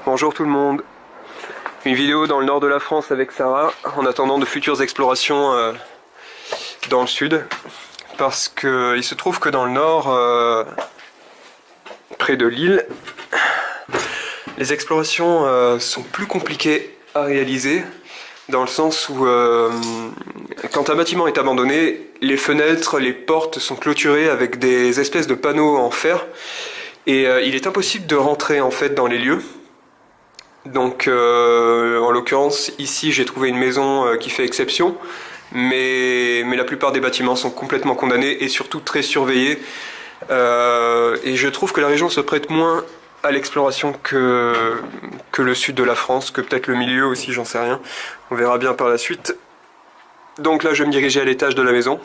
Bonjour tout le monde. Une vidéo dans le nord de la France avec Sarah, en attendant de futures explorations dans le sud. Parce que il se trouve que dans le nord, près de Lille, les explorations sont plus compliquées à réaliser. Dans le sens où quand un bâtiment est abandonné, les fenêtres, les portes sont clôturées avec des espèces de panneaux en fer. Et il est impossible de rentrer en fait dans les lieux. Donc en l'occurrence ici j'ai trouvé une maison qui fait exception, mais la plupart des bâtiments sont complètement condamnés et surtout très surveillés. Et je trouve que la région se prête moins à l'exploration que le sud de la France, que peut-être le milieu aussi, j'en sais rien. On verra bien par la suite. Donc là je vais me diriger à l'étage de la maison,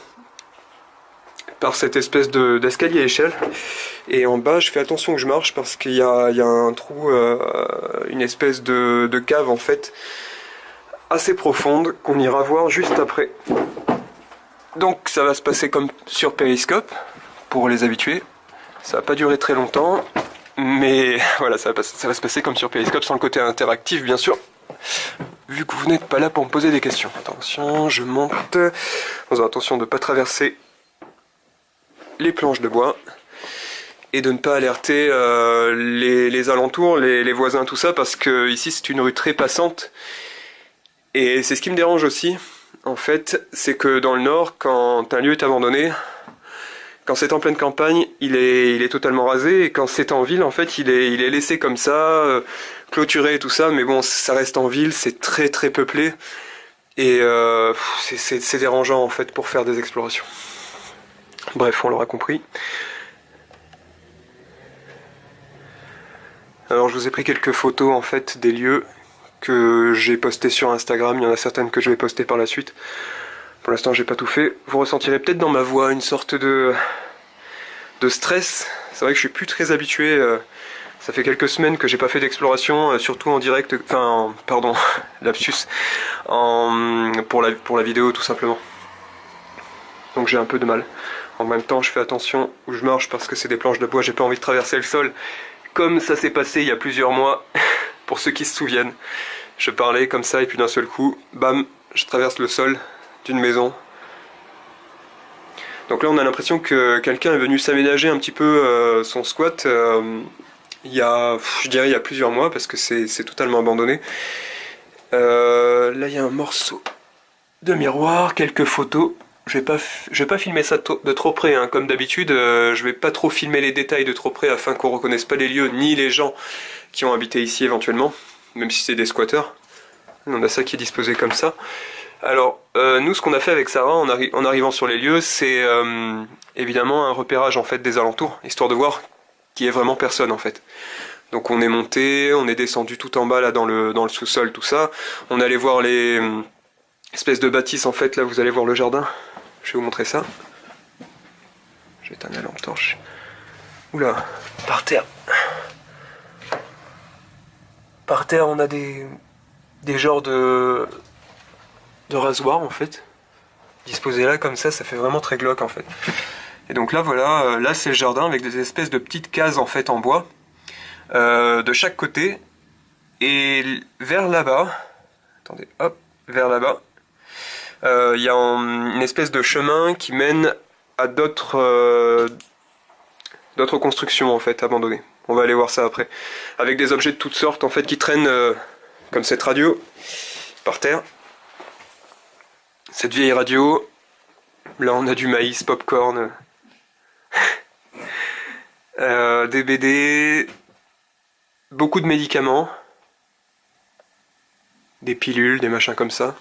par cette espèce d'escalier à échelle. Et en bas, je fais attention que je marche parce qu'il y a un trou, une espèce de cave en fait, assez profonde, qu'on ira voir juste après. Donc ça va se passer comme sur Périscope, pour les habitués. Ça va pas durer très longtemps, mais voilà, ça va se passer comme sur Périscope, sans le côté interactif bien sûr. Vu que vous n'êtes pas là pour me poser des questions. Attention, je monte, en faisant attention de ne pas traverser les planches de bois et de ne pas alerter les alentours, les voisins, tout ça, parce que ici c'est une rue très passante et c'est ce qui me dérange aussi en fait, c'est que dans le nord, quand un lieu est abandonné, quand c'est en pleine campagne, il est totalement rasé, et quand c'est en ville en fait il est laissé comme ça, clôturé et tout ça, mais bon ça reste en ville, c'est très très peuplé et c'est dérangeant en fait pour faire des explorations. Bref, on l'aura compris. Alors je vous ai pris quelques photos en fait des lieux que j'ai postés sur Instagram, il y en a certaines que je vais poster par la suite. Pour l'instant j'ai pas tout fait. Vous ressentirez peut-être dans ma voix une sorte de stress. C'est vrai que je suis plus très habitué, ça fait quelques semaines que j'ai pas fait d'exploration, surtout en direct, enfin pardon, lapsus, pour la vidéo tout simplement. Donc j'ai un peu de mal. En même temps, je fais attention où je marche parce que c'est des planches de bois, j'ai pas envie de traverser le sol. Comme ça s'est passé il y a plusieurs mois, pour ceux qui se souviennent. Je parlais comme ça et puis d'un seul coup, bam, je traverse le sol d'une maison. Donc là on a l'impression que quelqu'un est venu s'aménager un petit peu son squat il y a, je dirais il y a plusieurs mois parce que c'est totalement abandonné. Là il y a un morceau de miroir, quelques photos. Je vais pas filmer ça de trop près, hein. Comme d'habitude, je vais pas trop filmer les détails de trop près afin qu'on reconnaisse pas les lieux ni les gens qui ont habité ici éventuellement, même si c'est des squatteurs. On a ça qui est disposé comme ça. Alors, nous ce qu'on a fait avec Sarah en arrivant sur les lieux, c'est évidemment un repérage en fait des alentours, histoire de voir qu'il y ait vraiment personne en fait. Donc on est monté, on est descendu tout en bas là dans le sous-sol, tout ça. On allait voir les espèces de bâtisses en fait, là vous allez voir le jardin. Je vais vous montrer ça. Je vais éteindre la lampe torche. Oula, par terre. Par terre, on a des genres de rasoirs en fait. Disposés là comme ça fait vraiment très glauque en fait. Et donc là voilà, là c'est le jardin avec des espèces de petites cases en fait en bois. De chaque côté. Et vers là-bas, attendez, hop, vers là-bas. Il y a une espèce de chemin qui mène à d'autres constructions en fait abandonnées. On va aller voir ça après. Avec des objets de toutes sortes en fait qui traînent comme cette radio par terre. Cette vieille radio. Là on a du maïs, popcorn, des BD, beaucoup de médicaments, des pilules, des machins comme ça.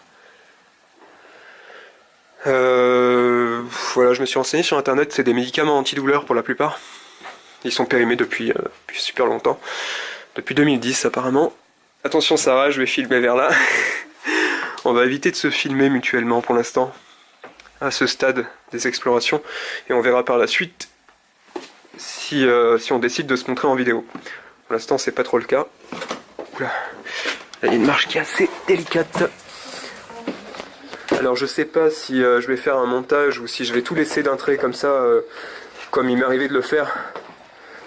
Voilà, je me suis renseigné sur internet, c'est des médicaments antidouleurs pour la plupart. Ils sont périmés depuis super longtemps. Depuis 2010 apparemment. Attention Sarah, je vais filmer vers là. On va éviter de se filmer mutuellement pour l'instant, à ce stade des explorations. Et on verra par la suite si on décide de se montrer en vidéo. Pour l'instant c'est pas trop le cas. Oula. Là il y a une marche qui est assez délicate. Alors je sais pas si je vais faire un montage ou si je vais tout laisser d'un trait comme ça, comme il m'est arrivé de le faire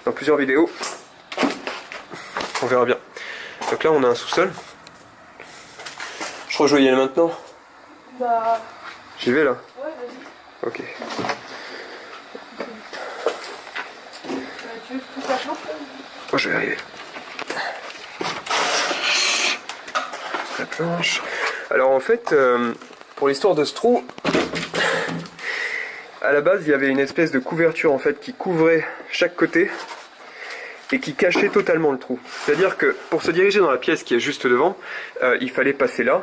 dans plusieurs vidéos. On verra bien. Donc là on a un sous-sol. Je crois que je vais y aller maintenant. Bah... J'y vais là. Ouais, vas-y. Ok. Tu veux tout la planche là? Oh, je vais y arriver. La planche. Alors en fait, pour l'histoire de ce trou, à la base il y avait une espèce de couverture en fait qui couvrait chaque côté et qui cachait totalement le trou. C'est-à-dire que pour se diriger dans la pièce qui est juste devant, il fallait passer là.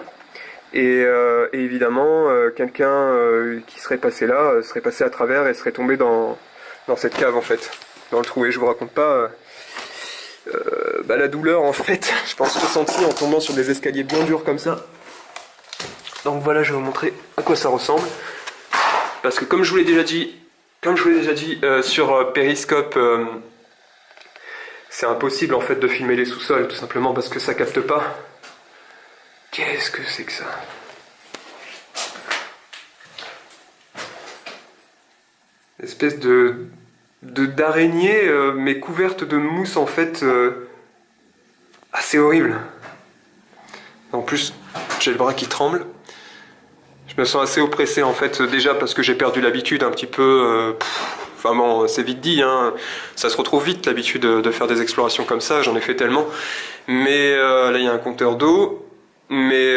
Et évidemment, quelqu'un qui serait passé là serait passé à travers et serait tombé dans cette cave en fait, dans le trou. Et je vous raconte pas la douleur en fait, je pense ressentie en tombant sur des escaliers bien durs comme ça. Donc voilà, je vais vous montrer à quoi ça ressemble. Parce que comme je vous l'ai déjà dit, sur Periscope, c'est impossible en fait de filmer les sous-sols, tout simplement parce que ça capte pas. Qu'est-ce que c'est que ça? Une espèce d'araignée, mais couverte de mousse en fait, assez horrible. En plus, j'ai le bras qui tremble. Je me sens assez oppressé en fait, déjà parce que j'ai perdu l'habitude un petit peu. Enfin bon, c'est vite dit, hein. Ça se retrouve vite l'habitude de faire des explorations comme ça, j'en ai fait tellement. Mais là il y a un compteur d'eau. Mais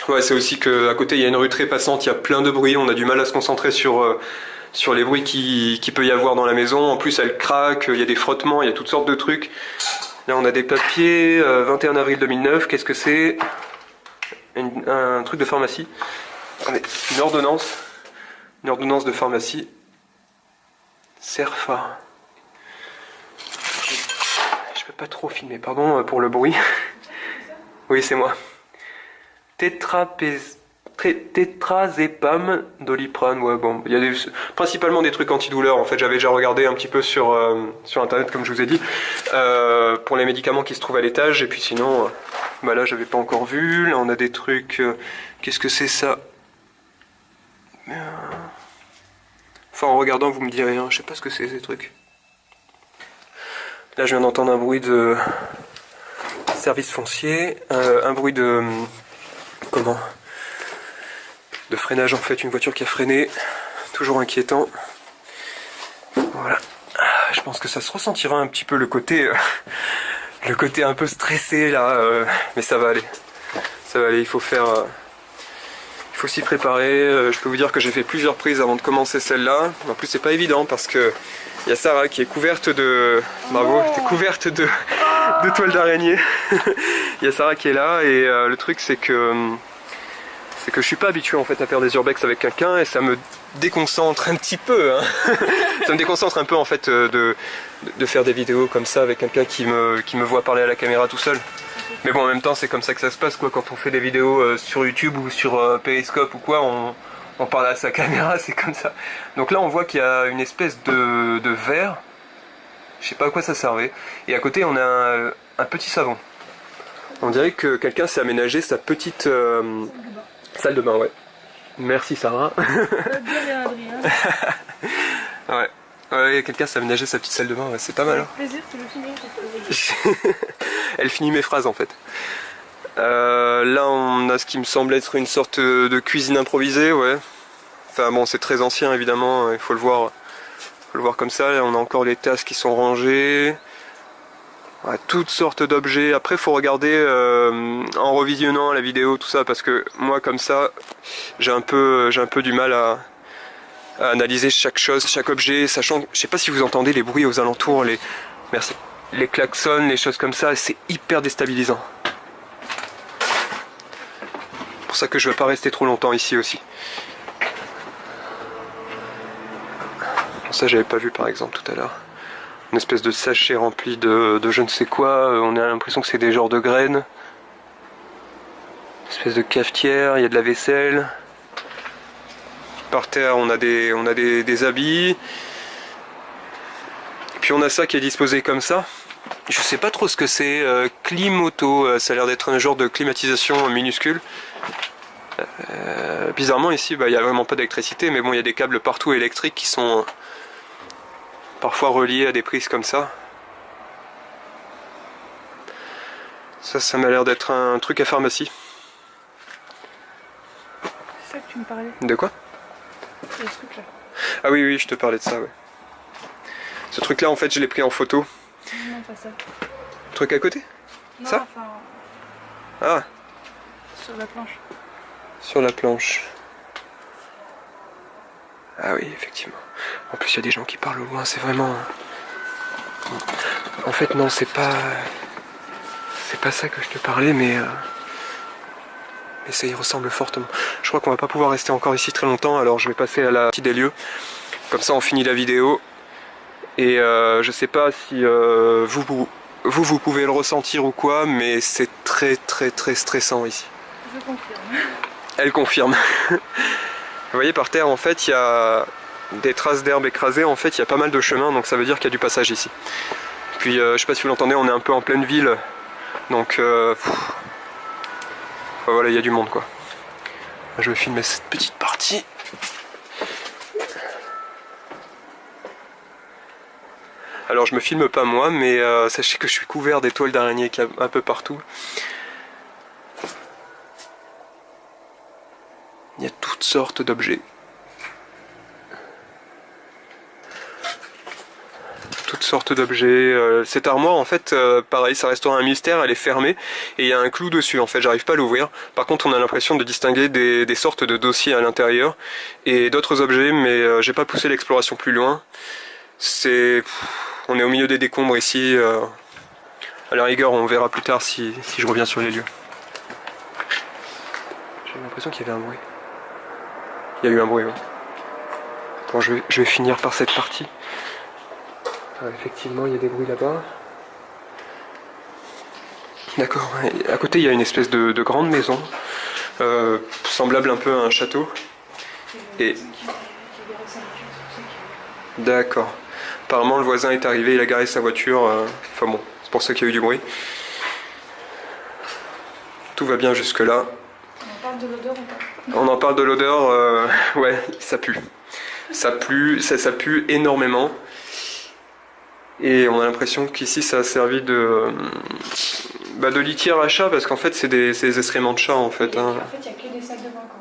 ouais, c'est aussi qu'à côté il y a une rue très passante, il y a plein de bruit, on a du mal à se concentrer sur les bruits qui peut y avoir dans la maison. En plus elle craque, il y a des frottements, il y a toutes sortes de trucs. Là on a des papiers, 21 avril 2009, qu'est-ce que c'est? Un truc de pharmacie. Attendez, une ordonnance de pharmacie. Cerfa. Je peux pas trop filmer, pardon pour le bruit. Oui, c'est moi. Tétrazépam Doliprane, ouais, bon, il y a principalement des trucs antidouleurs. En fait, j'avais déjà regardé un petit peu sur internet, comme je vous ai dit, pour les médicaments qui se trouvent à l'étage. Et puis sinon, là, j'avais pas encore vu. Là, on a des trucs. Qu'est-ce que c'est ça? Enfin, en regardant, vous me direz, hein, je sais pas ce que c'est ces trucs. Là, je viens d'entendre un bruit de service foncier, un bruit de comment? De freinage en fait, une voiture qui a freiné, toujours inquiétant. Voilà, je pense que ça se ressentira un petit peu le côté un peu stressé là, mais ça va aller, il faut s'y préparer. Je peux vous dire que j'ai fait plusieurs prises avant de commencer celle-là. En plus c'est pas évident parce que il y a Sarah qui est couverte de... Bravo, t'es couverte de toile d'araignée. Il y a Sarah qui est là et le truc c'est que je suis pas habitué en fait à faire des urbex avec quelqu'un et ça me déconcentre un petit peu. Hein. Ça me déconcentre un peu en fait de faire des vidéos comme ça avec quelqu'un qui me voit parler à la caméra tout seul. Mais bon, en même temps c'est comme ça que ça se passe quoi, quand on fait des vidéos sur YouTube ou sur Periscope ou quoi, on parle à sa caméra, c'est comme ça. Donc là on voit qu'il y a une espèce de verre, je sais pas à quoi ça servait, et à côté on a un petit savon. On dirait que quelqu'un s'est aménagé sa petite salle de bain, ouais. Merci Sarah. Ouais, quelqu'un s'est aménagé sa petite salle de bain, ouais, c'est pas mal. Hein. Plaisir, tu le finis. Elle finit mes phrases en fait. Là on a ce qui me semble être une sorte de cuisine improvisée, ouais. Enfin bon, c'est très ancien évidemment, il faut le voir comme ça. Là, on a encore les tasses qui sont rangées. Ouais, toutes sortes d'objets. Après il faut regarder en revisionnant la vidéo tout ça, parce que moi comme ça j'ai un peu du mal à analyser chaque chose, chaque objet, sachant, je sais pas si vous entendez les bruits aux alentours, merci, les klaxons, les choses comme ça, c'est hyper déstabilisant. C'est pour ça que je ne veux pas rester trop longtemps ici aussi. Ça j'avais pas vu par exemple tout à l'heure. Une espèce de sachet rempli de je ne sais quoi, on a l'impression que c'est des genres de graines. Une espèce de cafetière, il y a de la vaisselle. Par terre on a des habits. Et puis on a ça qui est disposé comme ça. Je sais pas trop ce que c'est, Climoto, ça a l'air d'être un genre de climatisation minuscule. Bizarrement ici il n'y a vraiment pas d'électricité, mais bon il y a des câbles partout électriques qui sont parfois reliés à des prises comme ça. Ça m'a l'air d'être un truc à pharmacie. C'est ça que tu me parlais. De quoi? C'est ce truc là. Ah oui, oui, je te parlais de ça, ouais. Ce truc-là, en fait, je l'ai pris en photo. Non, pas ça. Truc à côté? Non, Ça? enfin, Ah, sur la planche. sur la planche. Ah oui, effectivement. En plus, il y a des gens qui parlent au loin, c'est vraiment... En fait, non, c'est pas... C'est pas ça que je te parlais, mais ça y ressemble fortement. Je crois qu'on va pas pouvoir rester encore ici très longtemps, alors je vais passer à la partie des lieux. Comme ça, on finit la vidéo. Et je sais pas si vous pouvez le ressentir ou quoi, mais c'est très stressant ici. Je confirme. Elle confirme. Vous voyez, par terre, en fait, il y a des traces d'herbe écrasées. En fait, il y a pas mal de chemins, donc ça veut dire qu'il y a du passage ici. Puis, je sais pas si vous l'entendez, on est un peu en pleine ville. Donc, voilà, il y a du monde, quoi. Je vais filmer cette petite partie. Alors je me filme pas moi, mais sachez que je suis couvert d'étoiles d'araignée un peu partout. Il y a toutes sortes d'objets. Toutes sortes d'objets. Cette armoire, en fait, pareil, ça restera un mystère, elle est fermée et il y a un clou dessus. En fait, j'arrive pas à l'ouvrir. Par contre, on a l'impression de distinguer des sortes de dossiers à l'intérieur et d'autres objets, mais j'ai pas poussé l'exploration plus loin. On est au milieu des décombres ici. À la rigueur, on verra plus tard si je reviens sur les lieux. J'ai l'impression qu'il y avait un bruit. Il y a eu un bruit, ouais. Bon, je vais finir par cette partie. Effectivement, il y a des bruits là-bas. D'accord. À côté, il y a une espèce de grande maison, semblable un peu à un château. Et... D'accord. Apparemment, le voisin est arrivé, il a garé sa voiture. Enfin bon, c'est pour ça qu'il y a eu du bruit. Tout va bien jusque-là. On parle de l'odeur ou pas? On en parle de l'odeur, ouais, ça pue. Ça pue énormément. Et on a l'impression qu'ici, ça a servi de litière à chat, parce qu'en fait, c'est des excréments de chat, en fait. Hein. En fait, il n'y a que des salles de bain, quoi.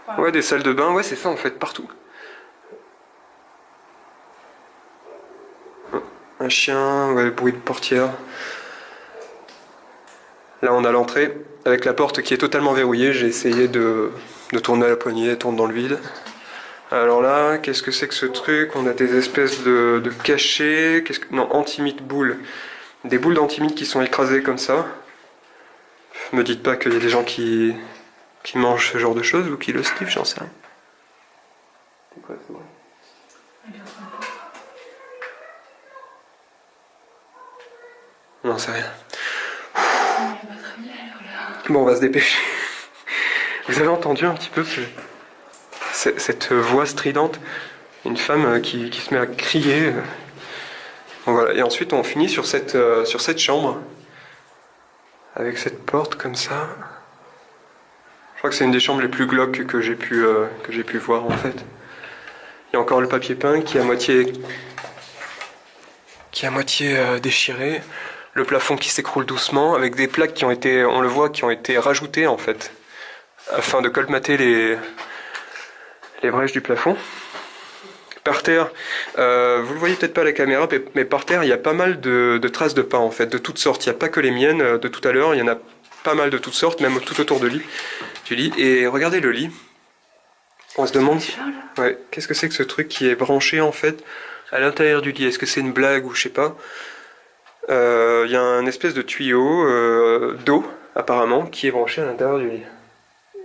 Enfin, Ouais, des salles de bain, ouais, c'est ça, en fait, partout. Un chien, ouais, bruit de portière. Là, on a l'entrée, avec la porte qui est totalement verrouillée. J'ai essayé de tourner à la poignée, elle tourne dans le vide. Alors là, qu'est-ce que c'est que ce truc? On a des espèces de cachets. Non, antimite boules. Des boules d'antimite qui sont écrasées comme ça. Me dites pas qu'il y a des gens qui mangent ce genre de choses ou qui le sniffent, j'en sais rien. C'est quoi ce bruit? Non, c'est rien. Bon, on va se dépêcher. Vous avez entendu un petit peu cette voix stridente? Une femme qui se met à crier. Bon, voilà. Et ensuite, on finit sur cette chambre. Avec cette porte comme ça. Je crois que c'est une des chambres les plus glauques que j'ai pu voir, en fait. Il y a encore le papier peint qui est à moitié déchiré. Le plafond qui s'écroule doucement, avec des plaques qui ont été, on le voit, qui ont été rajoutées, en fait, afin de colmater les brèches du plafond. Par terre, vous le voyez peut-être pas à la caméra, mais par terre, il y a pas mal de traces de pas, en fait, de toutes sortes. Il n'y a pas que les miennes de tout à l'heure, il y en a pas mal de toutes sortes, même tout autour du lit. Et regardez le lit. On se demande, ouais, qu'est-ce que c'est que ce truc qui est branché, en fait, à l'intérieur du lit? Est-ce que c'est une blague ou je sais pas? Il y a un espèce de tuyau d'eau, apparemment, qui est branché à l'intérieur du lit.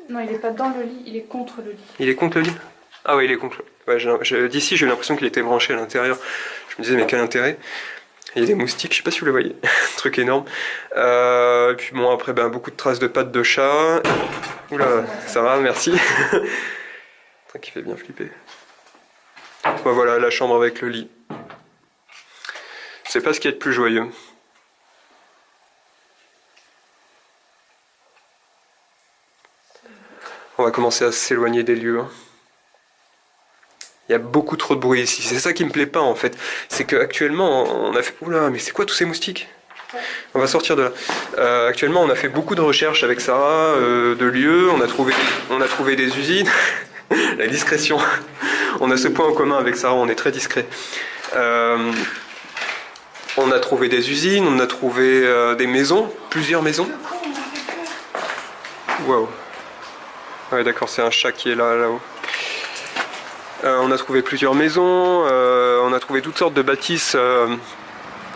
Non, il est pas dans le lit, il est contre le lit. Il est contre le lit? Ah oui, il est contre le lit. Ouais, d'ici, j'ai eu l'impression qu'il était branché à l'intérieur. Je me disais, mais quel intérêt? Il y a des moustiques, je sais pas si vous le voyez. Truc énorme. Et puis bon, après, beaucoup de traces de pattes de chat. Oula, ça va, merci. Truc qui fait bien flipper. Voilà, la chambre avec le lit. C'est pas ce qui est le plus joyeux. On va commencer à s'éloigner des lieux. Il y a beaucoup trop de bruit ici. C'est ça qui me plaît pas en fait. C'est qu'actuellement on a fait... Oula, mais c'est quoi tous ces moustiques? On va sortir de là. Actuellement, on a fait beaucoup de recherches avec Sarah, de lieux, on a trouvé des usines. La discrétion. On a ce point en commun avec Sarah, on est très discret. On a trouvé des usines, on a trouvé des maisons, plusieurs maisons. Wow. Ouais, d'accord, c'est un chat qui est là-haut. On a trouvé plusieurs maisons, on a trouvé toutes sortes de bâtisses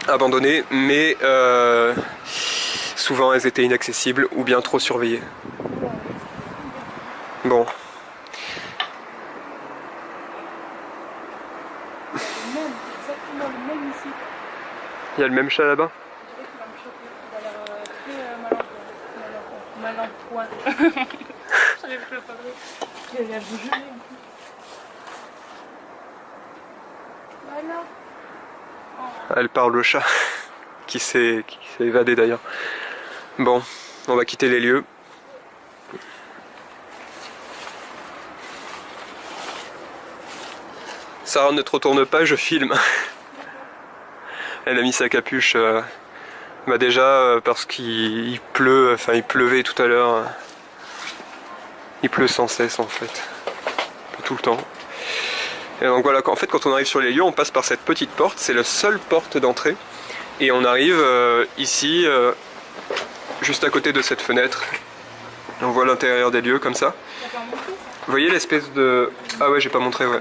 abandonnées, mais souvent elles étaient inaccessibles ou bien trop surveillées. Bon. Il y a le même chat là-bas? Mal en point. J'arrive plus à parler. Il a l'air gelé en plus. Voilà. Elle parle au chat qui s'est évadé d'ailleurs. Bon, on va quitter les lieux. Sarah, ne te retourne pas, je filme. Elle a mis sa capuche déjà parce qu'il pleut, enfin il pleuvait tout à l'heure. Il pleut sans cesse en fait, tout le temps. Et donc voilà, en fait quand on arrive sur les lieux, on passe par cette petite porte, c'est la seule porte d'entrée. Et on arrive ici, juste à côté de cette fenêtre. On voit l'intérieur des lieux comme ça. Vous voyez l'espèce de... Ah ouais, j'ai pas montré, ouais.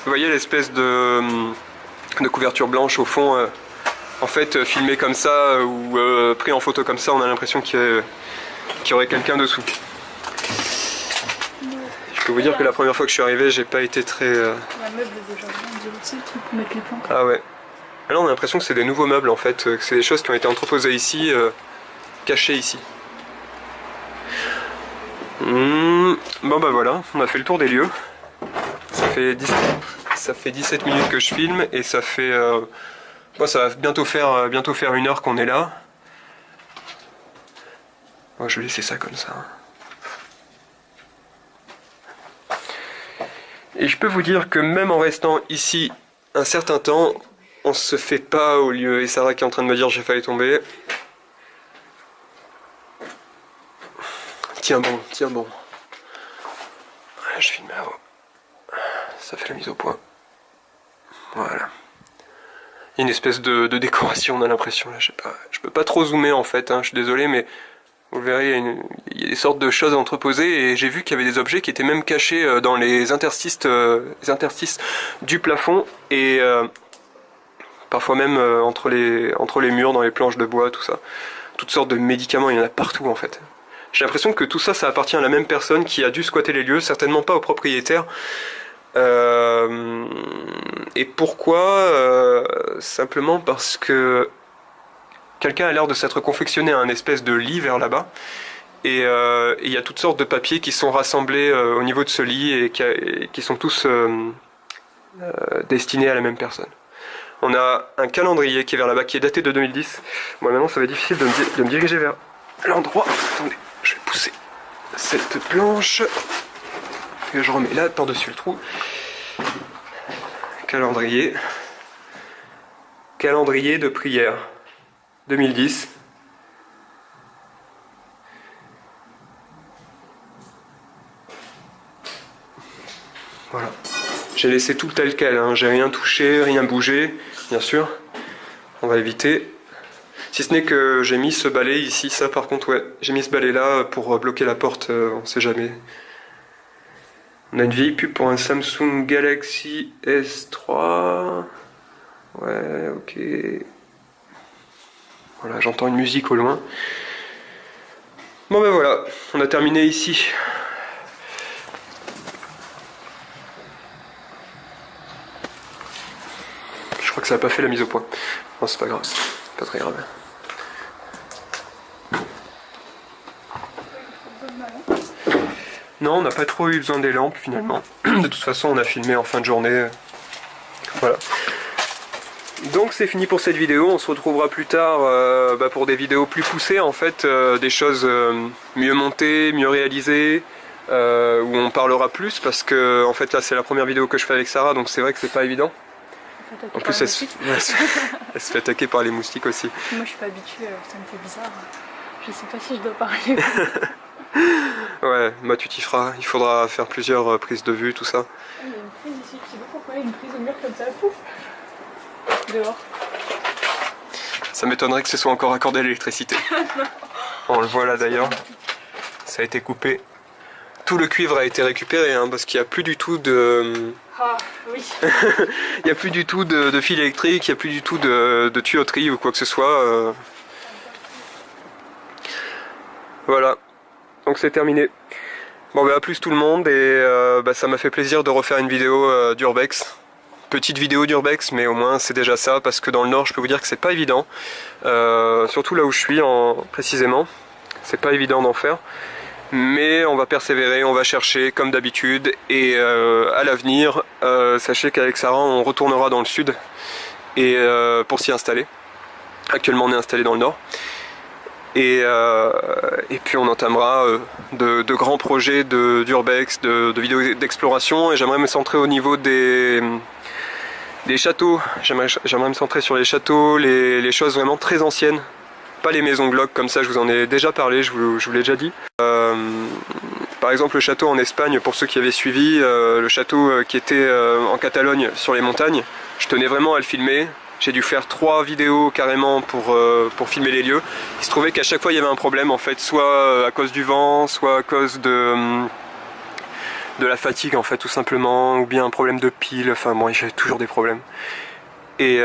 Vous voyez l'espèce de couverture blanche au fond, en fait filmé comme ça ou pris en photo comme ça, on a l'impression qu'il y aurait quelqu'un dessous. Je peux vous dire que la première fois que je suis arrivé, j'ai pas été très... La meuble de jardin, on dirait aussi le truc pour mettre les plantes. Ah ouais. Là on a l'impression que c'est des nouveaux meubles en fait, que c'est des choses qui ont été entreposées ici, cachées ici. Bon bah voilà, on a fait le tour des lieux. Ça fait 17 minutes que je filme et ça fait... bon, ça va bientôt faire 1 heure qu'on est là. Bon, je vais laisser ça comme ça. Et je peux vous dire que même en restant ici un certain temps, on se fait pas au lieu. Et Sarah qui est en train de me dire j'ai failli tomber. Tiens bon, tiens bon. Je filme là-haut. Ça fait la mise au point. Voilà. Il y a une espèce de décoration, on a l'impression là, je sais pas. Je peux pas trop zoomer en fait, hein, je suis désolé, mais vous verrez, il y a des sortes de choses entreposées et j'ai vu qu'il y avait des objets qui étaient même cachés dans les interstices du plafond et parfois même entre les murs, dans les planches de bois, tout ça. Toutes sortes de médicaments, il y en a partout en fait. J'ai l'impression que tout ça, ça appartient à la même personne qui a dû squatter les lieux, certainement pas au propriétaire. Et pourquoi simplement parce que quelqu'un a l'air de s'être confectionné un espèce de lit vers là-bas et il y a toutes sortes de papiers qui sont rassemblés au niveau de ce lit et qui sont tous destinés à la même personne. On a un calendrier qui est vers là-bas qui est daté de 2010. Moi maintenant ça va être difficile de me diriger vers l'endroit. Attendez, je vais pousser cette planche que je remets là par-dessus le trou. Calendrier de prière 2010. Voilà. J'ai laissé tout tel quel, hein. J'ai rien touché, rien bougé, bien sûr. On va éviter. Si ce n'est que j'ai mis ce balai ici, ça par contre, ouais. J'ai mis ce balai là pour bloquer la porte, on sait jamais. On a une vieille pub pour un Samsung Galaxy S3. Ouais, ok. Voilà, j'entends une musique au loin. Bon ben voilà, on a terminé ici. Je crois que ça n'a pas fait la mise au point. Non, c'est pas grave, pas très grave. Non, on n'a pas trop eu besoin des lampes finalement. De toute façon, on a filmé en fin de journée. Voilà. Donc c'est fini pour cette vidéo. On se retrouvera plus tard pour des vidéos plus poussées en fait, des choses mieux montées, mieux réalisées, où on parlera plus parce que en fait là c'est la première vidéo que je fais avec Sarah, donc c'est vrai que c'est pas évident. fait attaquer En par plus, les moustiques. elle se fait attaquer par les moustiques aussi. Moi, je suis pas habituée, alors ça me fait bizarre. Je sais pas si je dois parler. Ouais, bah tu t'y feras. Il faudra faire plusieurs prises de vue, tout ça. Ah, il y a une prise ici, je sais pas pourquoi il y a une prise au mur comme ça, pouf. Dehors. Ça m'étonnerait que ce soit encore accordé à l'électricité. On le voit là d'ailleurs. Ça a été coupé. Tout le cuivre a été récupéré hein, parce qu'il n'y a plus du tout de... Ah, oui. Il n'y a plus du tout de fil électrique, il n'y a plus du tout de tuyauterie ou quoi que ce soit. Voilà. Donc c'est terminé. Bon bah à plus tout le monde et ça m'a fait plaisir de refaire une vidéo d'Urbex. Petite vidéo d'Urbex mais au moins c'est déjà ça parce que dans le nord je peux vous dire que c'est pas évident. Surtout là où je suis précisément. C'est pas évident d'en faire. Mais on va persévérer, on va chercher comme d'habitude et à l'avenir, sachez qu'avec Sarah on retournera dans le sud et, pour s'y installer. Actuellement on est installé dans le nord. Et puis on entamera de grands projets d'urbex, de vidéos d'exploration et j'aimerais me centrer au niveau des châteaux. J'aimerais me centrer sur les châteaux, les choses vraiment très anciennes. Pas les maisons glauques comme ça, je vous en ai déjà parlé, je vous l'ai déjà dit. Par exemple le château en Espagne, pour ceux qui avaient suivi, le château qui était en Catalogne sur les montagnes, je tenais vraiment à le filmer. J'ai dû faire 3 vidéos carrément pour filmer les lieux. Il se trouvait qu'à chaque fois il y avait un problème en fait, soit à cause du vent, soit à cause de la fatigue en fait tout simplement, ou bien un problème de pile, enfin bon j'avais toujours des problèmes. Et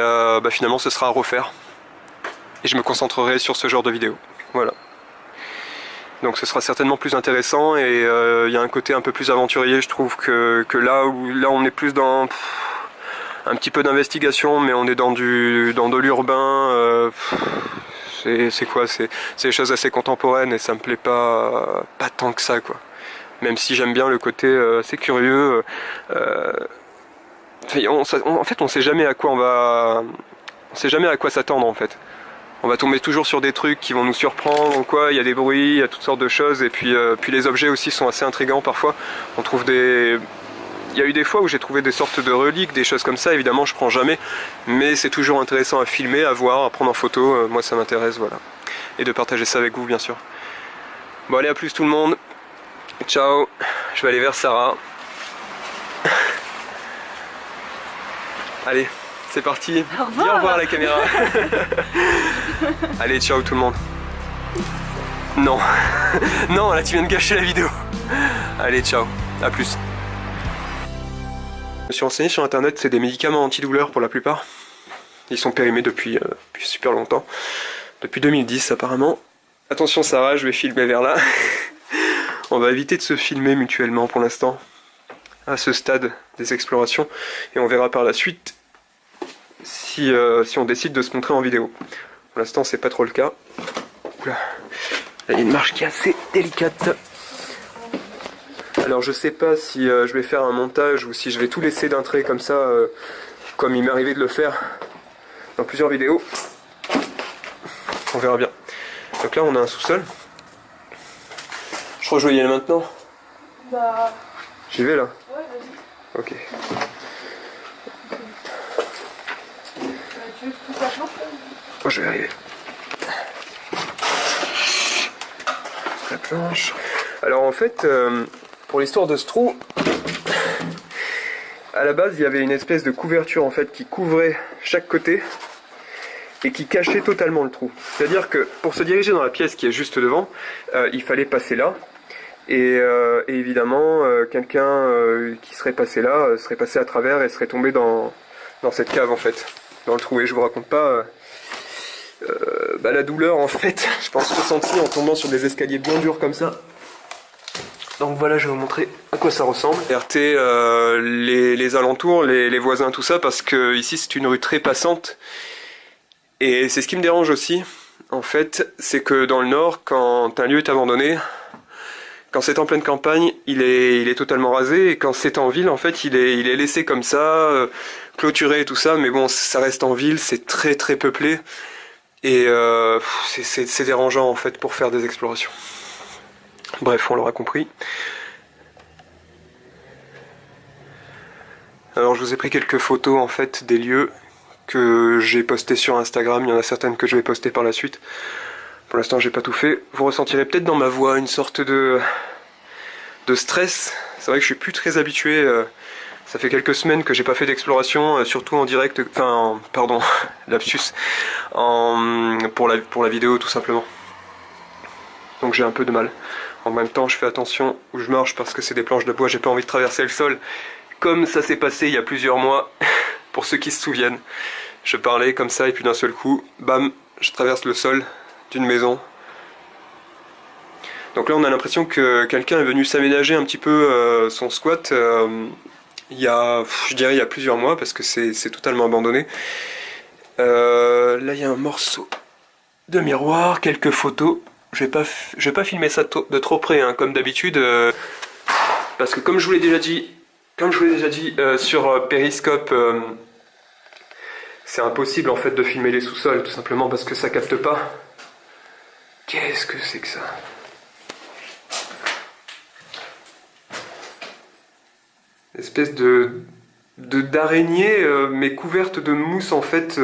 finalement ce sera à refaire. Et je me concentrerai sur ce genre de vidéos. Voilà. Donc ce sera certainement plus intéressant et il y a un côté un peu plus aventurier je trouve que là où on est plus dans un petit peu d'investigation mais on est dans de l'urbain. C'est quoi, c'est des choses assez contemporaines et ça me plaît pas tant que ça quoi. Même si j'aime bien le côté assez curieux. En fait on sait jamais à quoi on sait jamais à quoi s'attendre en fait. On va tomber toujours sur des trucs qui vont nous surprendre ou quoi, il y a des bruits, il y a toutes sortes de choses et puis les objets aussi sont assez intrigants parfois. On trouve des... Il y a eu des fois où j'ai trouvé des sortes de reliques, des choses comme ça, évidemment je prends jamais, mais c'est toujours intéressant à filmer, à voir, à prendre en photo, moi ça m'intéresse, voilà. Et de partager ça avec vous bien sûr. Bon allez à plus tout le monde, ciao, je vais aller vers Sarah. Allez. C'est parti. Au revoir. Dis au revoir à la caméra. Allez, ciao tout le monde. Non. Non, là tu viens de gâcher la vidéo. Allez, ciao. À plus. Je me suis renseigné sur internet, c'est des médicaments antidouleurs pour la plupart. Ils sont périmés depuis super longtemps. Depuis 2010 apparemment. Attention Sarah, je vais filmer vers là. On va éviter de se filmer mutuellement pour l'instant. À ce stade des explorations. Et on verra par la suite. Si on décide de se montrer en vidéo. Pour l'instant c'est pas trop le cas. Oula. Là il y a une marche qui est assez délicate. Alors je sais pas si je vais faire un montage ou si je vais tout laisser d'un trait comme ça, comme il m'est arrivé de le faire dans plusieurs vidéos. On verra bien. Donc là on a un sous-sol. Je crois que je vais y aller maintenant. Bah... J'y vais là. Ouais, vas-y. Ok. Tu veux tout ça change? Oh, je vais y arriver. La planche. Alors en fait, pour l'histoire de ce trou, à la base il y avait une espèce de couverture en fait qui couvrait chaque côté et qui cachait totalement le trou. C'est-à-dire que pour se diriger dans la pièce qui est juste devant, il fallait passer là. Et évidemment, quelqu'un qui serait passé là serait passé à travers et serait tombé dans cette cave en fait. Dans le trou, et je vous raconte pas la douleur en fait, je pense ressentie en tombant sur des escaliers bien durs comme ça. Donc voilà, je vais vous montrer à quoi ça ressemble. Alerter les alentours, les voisins, tout ça, parce que ici c'est une rue très passante. Et c'est ce qui me dérange aussi, en fait, c'est que dans le nord, quand un lieu est abandonné, quand c'est en pleine campagne, il est totalement rasé, et quand c'est en ville, en fait, il est laissé comme ça, clôturé et tout ça, mais bon, ça reste en ville, c'est très très peuplé, et c'est dérangeant en fait pour faire des explorations. Bref, on l'aura compris. Alors je vous ai pris quelques photos en fait des lieux que j'ai postés sur Instagram, il y en a certaines que je vais poster par la suite. Pour l'instant j'ai pas tout fait. Vous ressentirez peut-être dans ma voix une sorte de stress. C'est vrai que je suis plus très habitué, ça fait quelques semaines que j'ai pas fait d'exploration, surtout en direct, enfin pardon, lapsus, pour la vidéo tout simplement. Donc j'ai un peu de mal. En même temps je fais attention où je marche parce que c'est des planches de bois, j'ai pas envie de traverser le sol. Comme ça s'est passé il y a plusieurs mois, pour ceux qui se souviennent. Je parlais comme ça et puis d'un seul coup, bam, je traverse le sol d'une maison. Donc là on a l'impression que quelqu'un est venu s'aménager un petit peu son squat il y a, je dirais il y a plusieurs mois parce que c'est totalement abandonné. Là il y a un morceau de miroir, quelques photos. Je vais pas filmer ça de trop près hein, comme d'habitude parce que comme je vous l'ai déjà dit sur Periscope, c'est impossible en fait de filmer les sous-sols tout simplement parce que ça capte pas. Qu'est-ce que c'est que ça? Espèce d'araignée mais couverte de mousse en fait,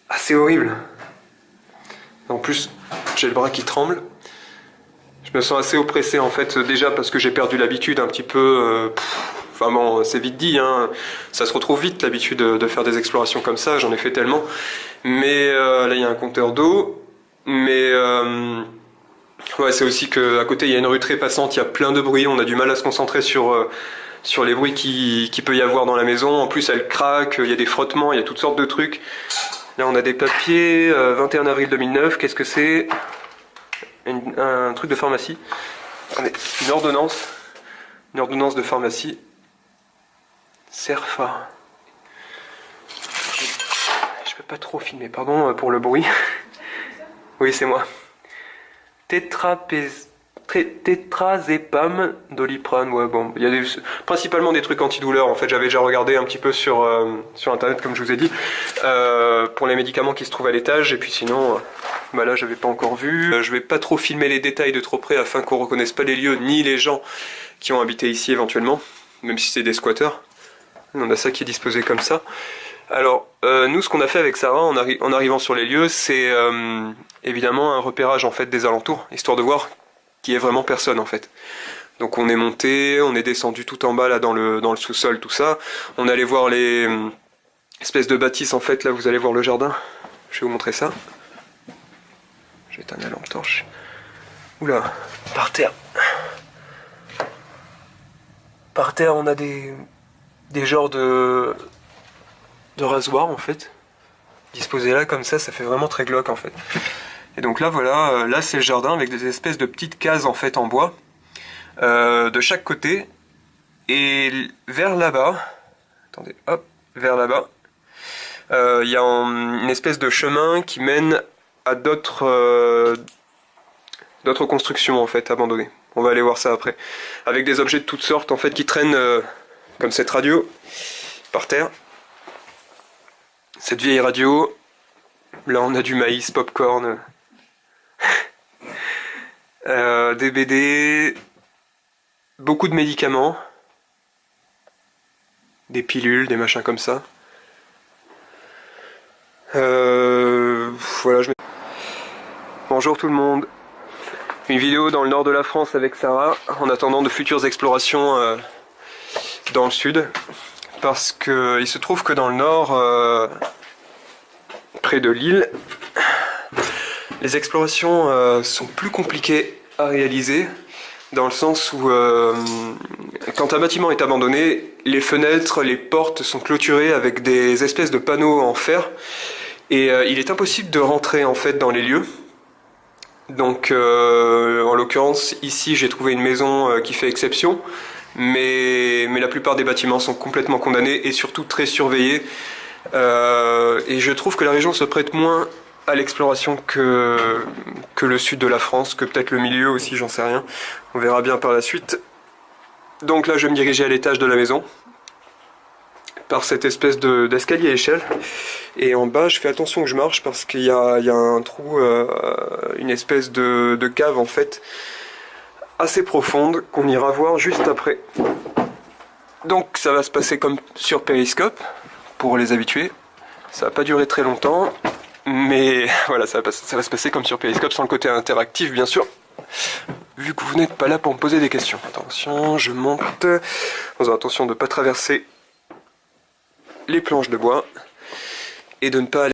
assez horrible. En plus j'ai le bras qui tremble. Je me sens assez oppressé en fait déjà parce que j'ai perdu l'habitude un petit peu. Enfin bon, c'est vite dit, hein. Ça se retrouve vite l'habitude de faire des explorations comme ça, j'en ai fait tellement. Mais là il y a un compteur d'eau. Mais ouais, c'est aussi qu'à côté il y a une rue très passante, il y a plein de bruit, on a du mal à se concentrer sur les bruits qui peut y avoir dans la maison. En plus elle craque, il y a des frottements, il y a toutes sortes de trucs. Là on a des papiers, 21 avril 2009, qu'est-ce que c'est? Un truc de pharmacie. Attendez, une ordonnance de pharmacie. Cerfa. Je peux pas trop filmer, pardon pour le bruit. Oui, c'est moi. Tétrazépam Doliprane, ouais bon, il y a principalement des trucs antidouleurs. En fait, j'avais déjà regardé un petit peu sur internet, comme je vous ai dit, pour les médicaments qui se trouvent à l'étage. Et puis sinon, bah là, j'avais pas encore vu. Je vais pas trop filmer les détails de trop près afin qu'on reconnaisse pas les lieux ni les gens qui ont habité ici éventuellement, même si c'est des squatteurs. On a ça qui est disposé comme ça. Alors, nous, ce qu'on a fait avec Sarah en arrivant sur les lieux, c'est évidemment un repérage en fait des alentours, histoire de voir qu'il y ait vraiment personne en fait. Donc on est monté, on est descendu tout en bas là dans le sous-sol, tout ça. On allait voir les espèces de bâtisses en fait, là vous allez voir le jardin. Je vais vous montrer ça. Je vais éteindre la lampe torche. Oula, par terre. Par terre on a des genres de rasoirs en fait. Disposés là comme ça fait vraiment très glauque en fait. Et donc là voilà, là c'est le jardin avec des espèces de petites cases en fait en bois de chaque côté. Et vers là-bas, attendez, hop, vers là-bas, il y a une espèce de chemin qui mène à d'autres constructions en fait abandonnées. On va aller voir ça après. Avec des objets de toutes sortes en fait qui traînent comme cette radio par terre. Cette vieille radio. Là on a du maïs, popcorn. Des BD. Beaucoup de médicaments. Des pilules, des machins comme ça. Voilà, Bonjour tout le monde. Une vidéo dans le nord de la France avec Sarah, en attendant de futures explorations dans le sud. Parce que il se trouve que dans le nord, près de Lille, les explorations sont plus compliquées à réaliser. Dans le sens où quand un bâtiment est abandonné, les fenêtres, les portes sont clôturées avec des espèces de panneaux en fer. Et il est impossible de rentrer en fait dans les lieux. Donc en l'occurrence ici j'ai trouvé une maison qui fait exception, mais la plupart des bâtiments sont complètement condamnés et surtout très surveillés. Et je trouve que la région se prête moins à l'exploration que le sud de la France, que peut-être le milieu aussi, j'en sais rien. On verra bien par la suite. Donc là je vais me diriger à l'étage de la maison, par cette espèce d'escalier à échelle. Et en bas je fais attention que je marche parce qu'il y a un trou, une espèce de cave en fait, assez profonde, qu'on ira voir juste après. Donc ça va se passer comme sur Periscope, pour les habitués. Ça va pas durer très longtemps, mais voilà, ça va se passer comme sur Periscope, sans le côté interactif bien sûr. Vu que vous n'êtes pas là pour me poser des questions. Attention, je monte. Faisons attention de ne pas traverser les planches de bois et de ne pas aller